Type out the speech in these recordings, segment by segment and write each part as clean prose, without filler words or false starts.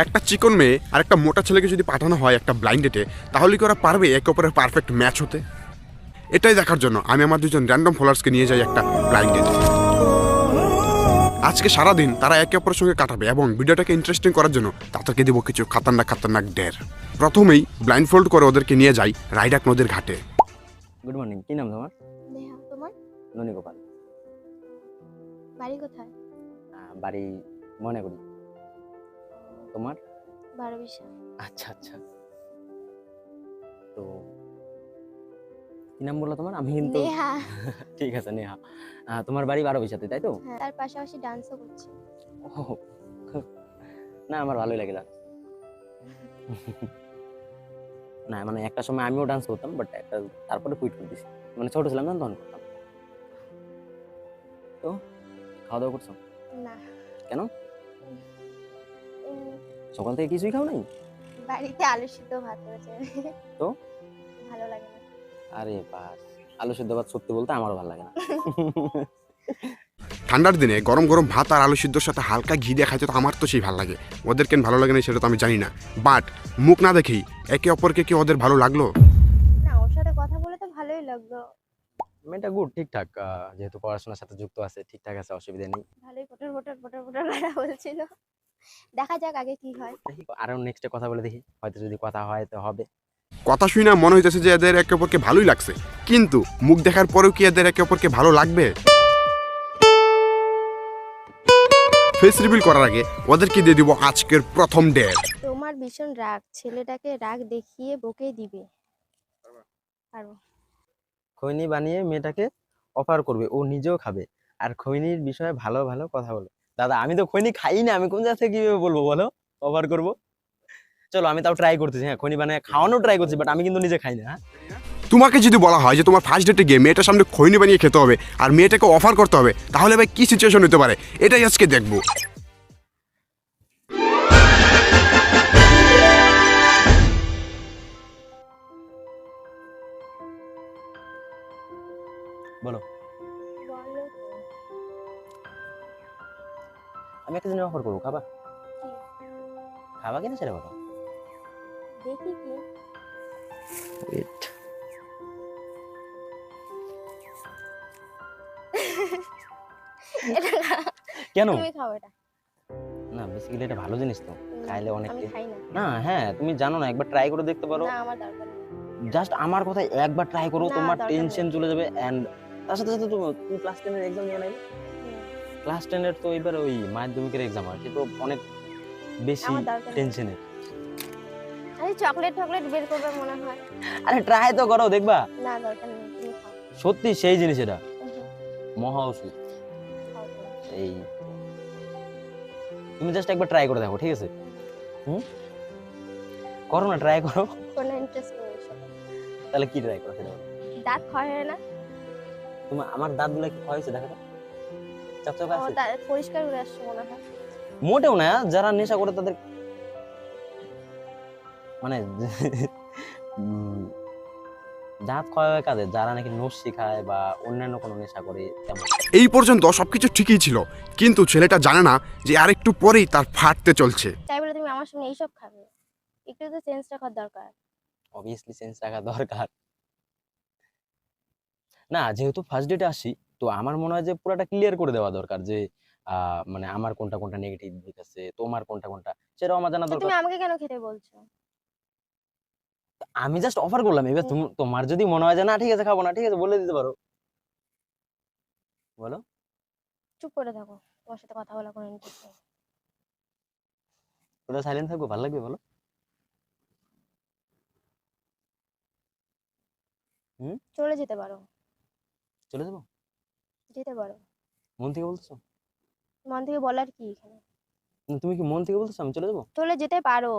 একটা চিকন মেয়ে আর একটা মোটা ছেলেকে যদি পাঠানো হয় একটা ব্লাইন্ড ডেটে, তাহলে কি ওরা পারবে একে অপরের পারফেক্ট ম্যাচ হতে? এটাই দেখার জন্য আমি আমার দুজন র্যান্ডম ফলোয়ার্সকে নিয়ে যাই একটা ব্লাইন্ড ডেটে। আজকে সারাদিন তারা একে অপরের সঙ্গে কাটাবে এবং ভিডিওটাকে ইন্টারেস্টিং করার জন্য তাদেরকে দেবো কিছু খাতারনাক খাতারনাক ডের। প্রথমেই ব্লাইন্ড ফোল্ড করে ওদেরকে নিয়ে যাই রাইডাক নদীর ঘাটে। গুড মর্নিং, কি নাম তোমার? নেহা। তোমার ননী গোপাল। বাড়ি কোথায়? বাড়ি ময়নাগুড়ি। তোমার? বারবিশা। আচ্ছা আচ্ছা। তো কি নাম বললো তোমার? আমি কিন্তু নেহা। ঠিক আছে নেহা। তোমার বাড়ি 12 তাই তো? হ্যাঁ, তার পাশাপাশি ডান্সও করছি। ও, না আমার ভালোই লাগে ডান্স। না মানে একটা সময় আমিও ডান্স করতাম, বাট একটা তারপরে কুইট করে দিছি। মানে ছোট ছিলাম না তখন করতাম। তো খাওয়া দাওয়া করছো? না। কেন? উম, সকাল থেকে কিছুই খাও নাই? বাড়িতে আলু সিদ্ধ ভাত হয়েছে। তো ভালো লাগে না। আরে বাস, আলু সিদ্ধ ভাত সত্যি বলতে আমারও ভালো লাগে না। ঠান্ডার দিনে গরম গরম ভাত আর আলু সিদ্ধর সাথে হালকা ঘি দিয়ে খাইতে তো আমার তো সেই ভালো লাগে। ওদের কেন ভালো লাগে না সেটা তো আমি জানি না, বাট মুখ না দেখেই একে অপরকে কি ওদের ভালো লাগলো? না, ওর সাথে কথা বলে তো ভালোই লাগলো। মেয়েটা গুড, ঠিকঠাক, যেহেতু পড়াশোনার সাথে যুক্ত আছে, ঠিকঠাক আছে, অসুবিধা নেই। ভালোই পটর পটর পটর পটর কথা বলছিল। দেখা যাক আগে কি হয়। দেখি আরো নেক্সটে কথা বলে দেখি, হয়তো যদি কথা হয় তো হবে। কথা শুনে না মনে হইতেছে যে এদের একে অপরকে ভালোই লাগছে, কিন্তু মুখ দেখার পরেও কি এদের একে অপরকে ভালো লাগবে? ফেস রিভিল করার আগে ওদেরকে দিয়ে দিব আজকের প্রথম ডেট। তোমার ভীষণ রাগ, ছেলেটাকে রাগ দেখিয়ে বকে দিবে। পারবো। খৈনি বানিয়ে মেয়েটাকে অফার করবে, ও নিজেও খাবে, আর খৈনির বিষয়ে ভালো ভালো কথা বলবে। দাদা আমি তো খৈনি খাই না, আমি কোন জায়গা থেকে কিভাবে বলবো বলো অফার করব? চলো আমি তাও ট্রাই করতেছি, হ্যাঁ খৈনি বানিয়ে খাওয়ানো ট্রাই করছি, বাট আমি কিন্তু নিজে খাই না। হ্যাঁ তোমাকে যদি বলা হয় যে তোমার ফার্স্ট ডেটে গিয়ে মেয়েটার সামনে খৈনি বানিয়ে খেতে হবে আর মেয়েটাকে অফার করতে হবে, তাহলে ভাই কি সিচুয়েশন হতে পারে এটাই আজকে দেখবো। বলো। বলো আমি একটা জিনিস অফার করবো, খাবা? কি? খাবা কিনা সেটা বলো। দেখি কি। ওয়েট। এটা না, কেন? তুমি খাও এটা। না বেসিক্যালি এটা ভালো জিনিস তো, খাইলে অনেক আমি খাই না। না। হ্যাঁ তুমি জানো না, একবার ট্রাই করে দেখতে পারো। না, আমার দরকার নেই। জাস্ট আমার কথা একবার ট্রাই করো, না, তোমার দরকার টেনশন নেই। চলে যাবে। এন্ড তার সাথে সাথে তুমি ক্লাস 10 এর এক্সাম দিও না? ক্লাস 10 এর তো এবার ওই মাধ্যমিকের এক্সাম হয়, সে তো অনেক বেশি আমার দরকার নেই। টেনশনের। আরে চকলেট টকলেট বের করবে মনে হয়। আরে ট্রাই তো করো, দেখবা না, দরকার নেই, তুমি খাও। সত্যি সেই জিনিস, এটা হুম, মহা ওষুধ। খাও তুমি। এই তুমি জাস্ট একবার ট্রাই করে দেখো, ঠিক আছে? করো না, ট্রাই করো। কোনো ইন্টারেস্ট নেই এসব। তাহলে কি ট্রাই করো সেটা বলো। দাঁত ক্ষয় হয় না? তুমি আমার দাঁতগুলো কি ক্ষয় হয়েছে দেখো তো, চাপচাপ ও আছে? দাঁত পরিষ্কার করে আসছে মনে হয়। মোটেও না, যারা নেশা করে তাদের মানে উম, দাঁত ক্ষয় হয় কাদের? যারা নাকি নস্যি খায় বা অন্যান্য কোনো নেশা করে তেমন। এই পর্যন্ত সবকিছু ঠিকই ছিল, কিন্তু ছেলেটা জানে না যে আরেকটু পরেই তার ফাটতে চলছে। তাই বলে তুমি আমার সামনে এইসব খাবে? একটু তো চেঞ্জ রাখার দরকার। অবভিয়াসলি সেন্স রাখা দরকার। না যেহেতু ফার্স্ট ডেটে আসি, তো আমার মনে হয় যে পুরোটা ক্লিয়ার করে দেওয়া দরকার যে মানে আমার কোনটা কোনটা নেগেটিভ দিক আছে, তোমার কোনটা কোনটা, সেটাও আমার জানা তো দরকার। তুমি আমাকে কেন খেতে বলছো? আমি জাস্ট অফার করলাম, এবার তোমার যদি মনে হয় যে না ঠিক আছে খাবো না, ঠিক আছে বলে দিতে পারো, বলো। চুপ করে থাকো, তোমার সাথে কথা বলা কোনো ইন্টারেস্ট নেই। ওটা সাইলেন্ট থাকবো, ভালো লাগবে বলো। চলে যেতে পারো। চলে যাবো? যেতে পারো। মন থেকে বলতেছো? মন থেকে বলার কি এখানে? তুমি কি মন থেকে বলতেছো আমি চলে যাবো? চলে যেতে পারো।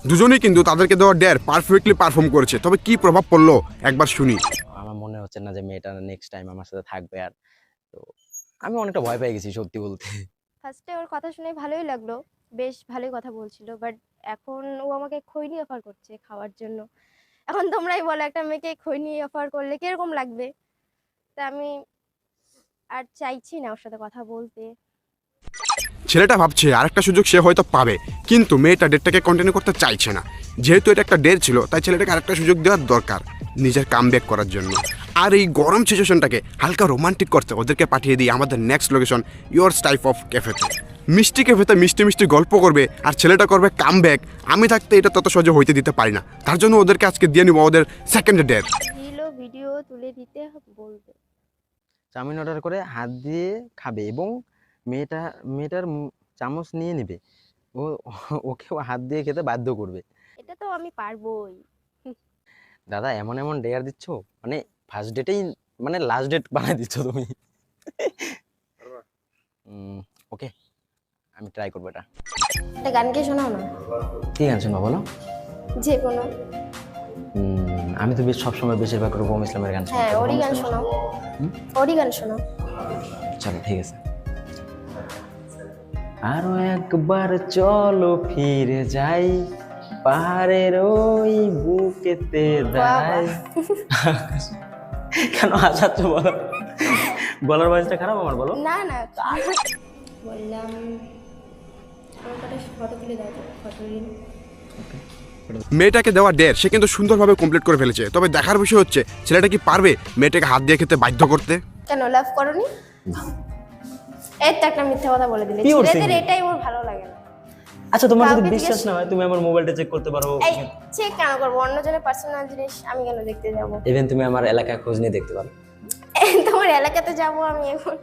দুজনেই কিন্তু তাদেরকে দেওয়া ডের পারফেক্টলি পারফর্ম করেছে, তবে কি প্রভাব পড়লো একবার শুনি। আমার মনে হচ্ছে না যে মেয়েটা নেক্সট টাইম আমার সাথে থাকবে। আর তো আমি অনেকটা ভয় পেয়ে গেছি সত্যি বলতে। ফার্স্টে ওর কথা শুনে ভালোই লাগলো, বেশ ভালোই কথা বলছিল, বাট এখন ও আমাকে খৈনি অফার করছে খাওয়ার জন্য। এখন তোমরাই বলো, একটা মেয়েকে খৈনি অফার করলে কিরকম লাগবে? তা আমি আর চাইছি না ওর সাথে কথা বলতে। ছেলেটা ভাবছে আরেকটা সুযোগ সে হয়তো পাবে, কিন্তু মেয়েটা ডেটটাকে কন্টিনিউ করতে চাইছে না। যেহেতু এটা একটা ডেট ছিল, তাই ছেলেটাকে আরেকটা সুযোগ দেওয়ার দরকার নিজের কামব্যাক করার জন্য। আর এই গরম সিচুয়েশনটাকে হালকা রোমান্টিক করতে ওদেরকে পাঠিয়ে দিই আমাদের next location yours type of ক্যাফেতে। মিষ্টি ক্যাফেতে মিষ্টি মিষ্টি গল্প করবে আর ছেলেটা করবে কামব্যাক। আমি থাকতে এটা তত সহজে হইতে দিতে পারি না, তার জন্য ওদেরকে আজকে দিয়ে নিব ওদের সেকেন্ড ডেট। ভিডিও তুলে দিতে বলবে। চাউমিন অর্ডার করে হাত দিয়ে খাবে এবং মেয়েটার চামচ নিয়ে নেবে। ওকে হাত দিয়ে খেতে বাধ্য করবে। এটা তো আমি পারবোই। দাদা এমন এমন ডেয়ার দিচ্ছ, মানে ফার্স্ট ডেটেই মানে লাস্ট ডেট বানাই দিচ্ছ তুমি। ওকে, আমি ট্রাই করবো এটা। একটা গান কে শোনাও না। কি গান শুনবো বলো? যে কোনো। আমি তো সবসময় বেশিরভাগ রূপম ইসলামের গান শুনি। হ্যাঁ, ওরই গান শোনাও। ওরই গান শোনাও। চলো ঠিক আছে। আরো একবার চলো ফিরে যাই, পাহাড়ের ওই বুকেতে দাঁড়াই। কেন হাসাচ্ছ বলো? গলার ভয়েসটা খারাপ আমার, বলো। না না, বললাম আমার কটা ফটো তুলে দাও, ফটো দিন। মেয়েটাকে দেওয়া ডেট সে কিন্তু সুন্দরভাবে কমপ্লিট করে ফেলেছে, তবে দেখার বিষয় হচ্ছে ছেলেটা কি পারবে মেয়েটাকে হাত দিয়ে খেতে বাধ্য করতে। কেন লাভ করনি? এই তো একটা মিথ্যা কথা বলে দিলে। ছেলেদের এটাই ওর ভালো লাগে না। আচ্ছা, তোমার যদি কাউকে বিশ্বাস না হয় তুমি আমার মোবাইলটা চেক করতে পারো। এই চেক কেন করবো? অন্যজনের পার্সোনাল জিনিস আমি কেন দেখতে যাব? ইভেন তুমি আমার এলাকায় খোঁজ নিয়ে দেখতে পারো। তোমার এলাকাতে যাব আমি এখন?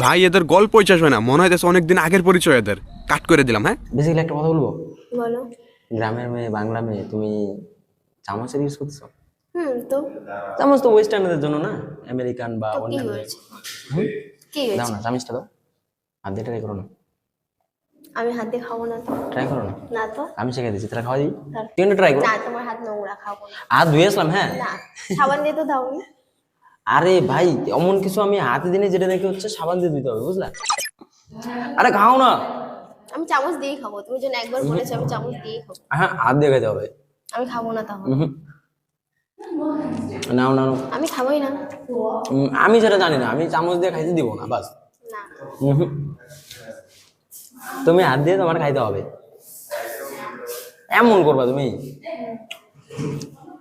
ভাই এদের গল্পই শেষ হয় না, মনে হয় অনেকদিন আগের পরিচয় এদের। কাট করে দিলাম। হ্যাঁ, বেসিক্যালি একটা কথা বলবো। বলো। গ্রামের মেয়ে, বাংলা মেয়ে, তুমি চামচের ইউজ করতেছো? তো চামচ তো ওয়েস্টার্নদের জন্য না, আমেরিকান বা কি অন্য। হয়েছে? কি দাও হয়েছে? না, চামচটা দাও, হাত দিয়ে ট্রাই করো না। আমি হাত দিয়ে খাবো না তো। ট্রাই করো না। না তো। আমি শিখে দিচ্ছি, তাহলে খাওয়া দিই। তার- তুই ট্রাই করো। না, তোমার হাত নোংরা, খাবো না। হাত ধুয়ে আসলাম। হ্যাঁ না, সাবান দিয়ে তো দাওনি। আরে ভাই, এমন কিছু আমি হাতে দিনে যেটা দেখে হচ্ছে সাবান দিয়ে দিতে হবে, বুঝলা? আরে খাও না। আমি চামচ দিয়েই খাবো। তুমি যেন একবার বলেছো আমি চামচ দিয়েই খাবো। হ্যাঁ, হাত দিয়ে খেতে হবে। আমি খাবো না তাহলে। নাও নাও। আমি খাবোই না। আমি সেটা জানি না, আমি চামচ দিয়ে খাইতে দিব না, বাস। না, তুমি হাত দিয়ে তোমার খাইতে হবে। এমন করবা তুমি?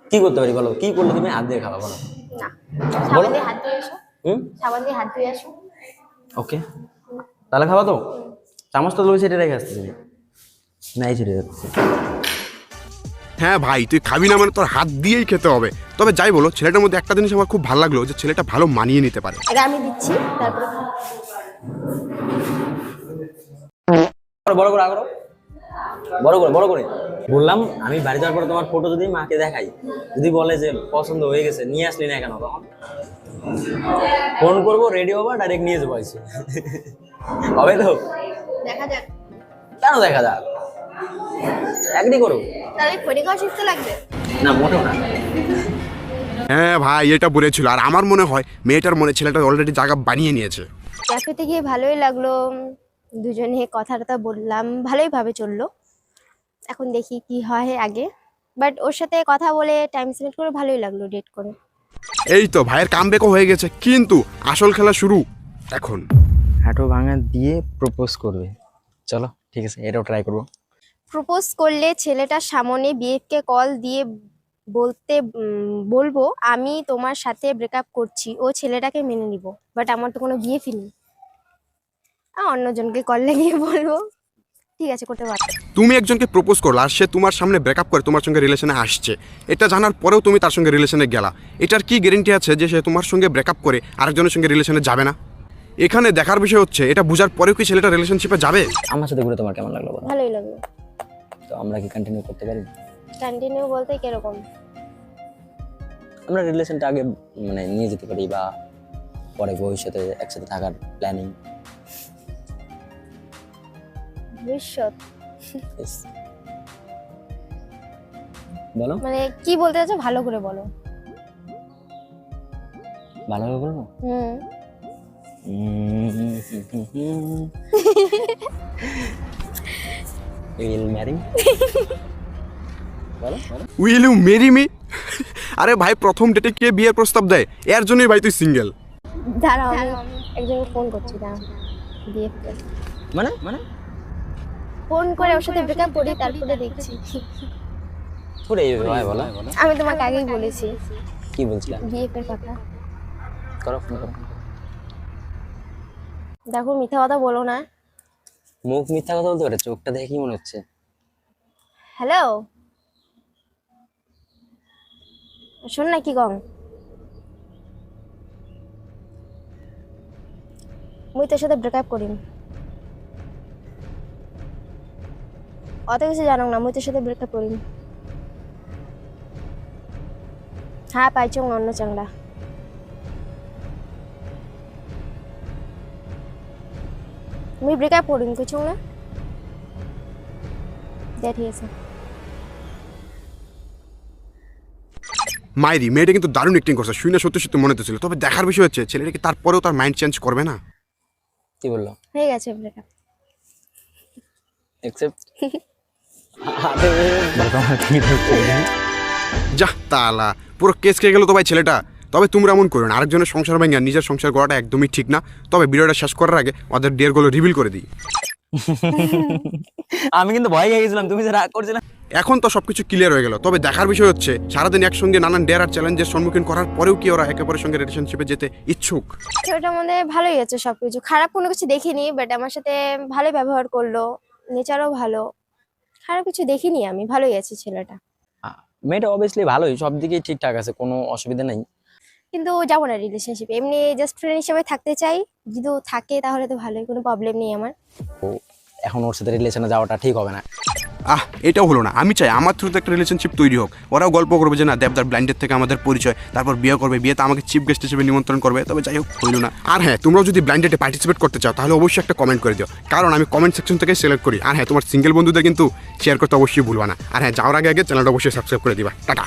কি করতে পারি বলো? কি করলে তুমি হাত দিয়ে খাবা বলো? না, সাবান দিয়ে হাত ধুয়ে এসো। হুম, সাবান দিয়ে হাত ধুয়ে আসো। ওকে, তাহলে খাবা তো? চামচটা তুমি সেটা রেখে আসতে তুমি। নাই ছেড়ে যাচ্ছে। হ্যাঁ ভাই, তুই খাবি না মানে তোর হাত দিয়েই খেতে হবে। তবে যাই বলো, ছেলেটার মধ্যে একটা জিনিস আমার খুব ভালো লাগলো, যে ছেলেটা ভালো মানিয়ে নিতে পারে। এটা আমি দিচ্ছি, তারপরে বড় করে আগ্রহ, বড় করে বড় করে বললাম। আমি বাড়ি যাওয়ার পরে তোমার ফটো যদি মাকে দেখাই, যদি বলে যে পছন্দ হয়ে গেছে, নিয়ে আসলি না কেন, তখন ফোন করবো, রেডি হবা, ডাইরেক্ট নিয়ে যাবো এসে। হবে তো? দেখা যাক। কেন দেখা যাক, একদিন করো। তাহলে খড়ি খাওয়া শিখতে লাগবে। না, মোটেও না। হ্যাঁ ভাই, এটা বলেছিল। আর আমার মনে হয় মেয়েটার মনে ছেলেটা অলরেডি জায়গা বানিয়ে নিয়েছে। ক্যাফেতে গিয়ে ভালোই লাগলো, দুজনে কথাটা বললাম, ভালোই ভাবে চললো। এখন দেখি কি হয় আগে, বাট ওর সাথে কথা বলে টাইম স্পেন্ড করে ভালোই লাগলো, ডেট করে। এই তো ভাইয়ের কামব্যাকও হয়ে গেছে, কিন্তু আসল খেলা শুরু এখন। হাঁটু ভাঙা দিয়ে প্রপোজ করবে। চলো ঠিক আছে, এটাও ট্রাই করবো। প্রপোজ করলে ছেলেটার সামনে বিএফকে কল দিয়ে বলবো আমি তোমার সাথে ব্রেকআপ করছি, ও ছেলেটাকে মেনে নিব। বাট আমার তো কোনো বিএফই নেই, অন্যজনকে কল লাগিয়ে বলবো ঠিক আছে, করতে পারবো। তুমি একজনকে প্রপোজ করলা আর সে তোমার সামনে ব্রেকআপ করে তোমার সঙ্গে রিলেশনে আসছে, এটা জানার পরেও তুমি তার সঙ্গে রিলেশনে গেলা, এটার কি গ্যারেন্টি আছে যে সে তোমার সঙ্গে ব্রেকআপ করে আরেকজনের সঙ্গে রিলেশনে যাবে না? এখানে দেখার বিষয় হচ্ছে এটা বোঝার পরেও কি ছেলেটা রিলেশনশিপে যাবে। আমার সাথে ঘুরে তোমার কেমন লাগলো বলো? ভালোই লাগলো। তো আমরা কি কন্টিনিউ করতে পারি? কন্টিনিউ বলতে কিরকম? আমরা রিলেশনটা আগে মানে নিয়ে যেতে পারি, বা পরে ভবিষ্যতে একসাথে থাকার প্ল্যানিং। ভবিষ্যৎ বলো, মানে কি বলতে চাচ্ছো, ভালো করে বলো। ভালোভাবে বলবো। Will marry me? বলো বলো। Will you marry me? আরে ভাই, প্রথম ডেটে কে বিয়ের প্রস্তাব দেয়? এর জন্যই ভাই তুই সিঙ্গেল। দাঁড়াও, আমি একজনকে ফোন করছি, দাঁড়াও। বিএফ করে মানে মানে ফোন করে ওর সাথে ব্রেকআপ করি তারপরে দেখছি। পুরো এই ভাই বলো আমি তোমাকে আগেই বলেছি কি বলছিলাম বিএফ এর কথা। করো ফোন করো দেখো মিথ্যা কথা বলো না। মুখ মিথ্যা কথা বলতে পারে চোখটা দেখে কি মনে হচ্ছে হ্যালো শোন না কি কম মুই তোর সাথে ব্রেকআপ করিম অত কিছু জানো না মুই তোর সাথে ব্রেকআপ করিম হ্যাঁ পাইছো অন্য চাংড়া মুই ব্রেকআপ করিম কিছু না দেখ ঠিক আছে মাইরি মেয়েটা কিন্তু দারুণ অ্যাক্টিং করছে, শুনে সত্যি সত্যি মনে হচ্ছিল। তবে দেখার বিষয় হচ্ছে ছেলেটা কি তারপরেও তার মাইন্ড চেঞ্জ করবে না? কি বললো হয়ে গেছে ব্রেকআপ অ্যাকসেপ্ট যা তালা পুরো কেস খেয়ে গেল তো ভাই ছেলেটা। তবে তোমরা এমন করো না, আরেকজনের সংসার ভেঙে নিজের সংসার করাটা একদমই ঠিক না। তবে ভিডিওটা শেষ করার আগে ওদের ডেয়ারগুলো রিভিল করে দিই। আমি কিন্তু ভয় খেয়ে গেছিলাম তুমি যে রাগ করছিলে। এখন তো সবকিছু ক্লিয়ার হয়ে গেল। তবে দেখার বিষয় হচ্ছে সারাদিন একসঙ্গে নানান ডেয়ার আর চ্যালেঞ্জের সম্মুখীন করার পরেও কি ওরা একে অপরের সঙ্গে রিলেশনশিপে যেতে ইচ্ছুক? ছেলেটার মধ্যে ভালোই আছে সবকিছু, খারাপ কোনো কিছু দেখিনি, বাট আমার সাথে ভালোই ব্যবহার করলো, নেচারও ভালো, খারাপ কিছু দেখিনি আমি, ভালোই আছে ছেলেটা। মেয়েটা অবভিয়াসলি ভালোই, সব দিকেই ঠিকঠাক আছে, কোনো অসুবিধা নেই। কিন্তু যাবো না রিলেশনশিপ, এমনি জাস্ট ফ্রেন্ড হিসেবে থাকতে চাই, যদি থাকে তাহলে তো ভালোই, কোনো প্রবলেম নেই আমার। ও এখন ওর সাথে রিলেশনে যাওয়াটা ঠিক হবে না। এটাও হলো না। আমি চাই আমার থ্রুতে একটা রিলেশনশিপ তৈরি হোক, ওরাও গল্প করবে যে না দেবদার ব্লাইন্ডের থেকে আমাদের পরিচয়, তারপর বিয়ে করবে, বিয়েতে আমাকে চিফ গেস্ট হিসেবে নিমন্ত্রণ করবে। তবে যাই হোক হইল না। আর হ্যাঁ, তোমরাও যদি ব্লাইন্ডেডে পার্টিসিপেট করতে চাও তাহলে অবশ্যই একটা কমেন্ট করে দিও, কারণ আমি কমেন্ট সেকশন থেকে সিলেক্ট করি। আর হ্যাঁ, তোমার সিঙ্গেল বন্ধুদের কিন্তু শেয়ার করতে অবশ্যই ভুলবা না। আর হ্যাঁ, যাওয়ার আগে চ্যানেলটা অবশ্যই সাবস্ক্রাইব করে দিবা। টাটা।